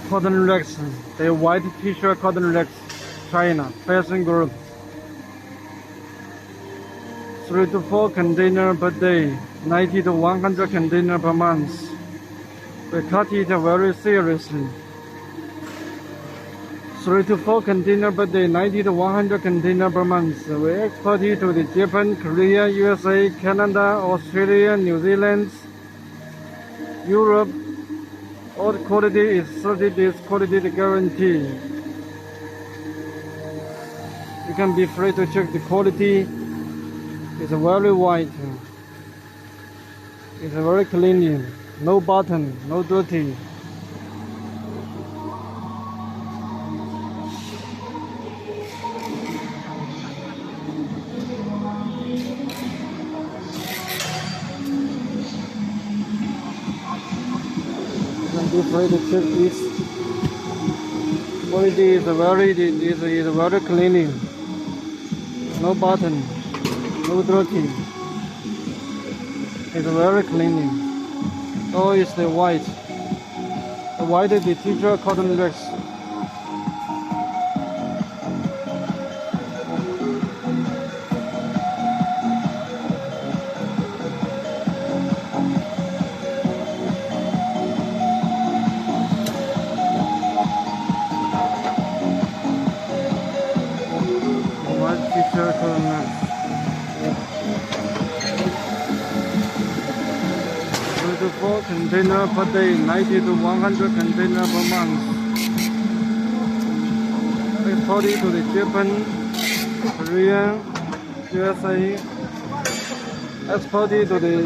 Cotton rags, the white t-shirt cotton rags, China, fashion group. 3 to 4 container per day, 90 to 100 container per month. We cut it very seriously. 3 to 4 container per day, 90 to 100 container per month. We export it to the Japan, Korea, USA, Canada, Australia, New Zealand, Europe. All the quality is 30 days quality guarantee. You can be free to check the quality. It's very white. It's very clean. No button, no dirty. Be free to check this. Quality is very clean. No button, no dirty. It's very clean. Oh, it's the white. The white is the t-shirt cotton rags. T-shirt cotton rags. 3 to 4 container per day, 90 to 100 container per month. Exported to the Japan, Korea, USA. Exported to the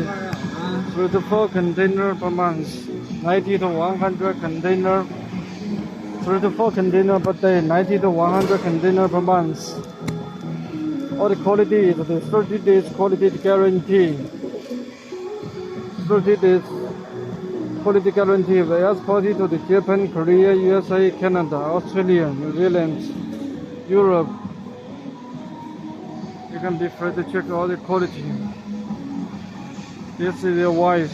3 to 4 container per month, 90 to 100 container. 3 to 4 container per day, 90 to 100 container per month. All the quality is the 30 days quality guarantee. 30 days quality guarantee. We export it to the Japan, Korea, USA, Canada, Australia, New Zealand, Europe. You can be free to check all the quality. This is the white.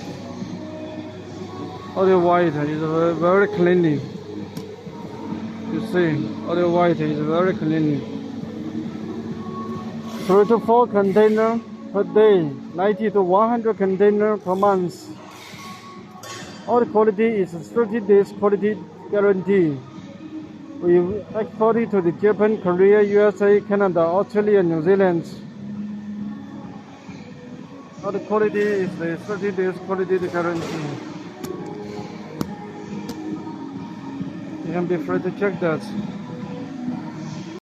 All the white is very clean. You see, all the white is very clean. 3 to 4 container per day, 90 to 100 container per month. All the quality is 30 days quality guarantee. We export it to the Japan, Korea, USA, Canada, Australia, New Zealand. All the quality is the 30 days quality guarantee. You can be free to check that.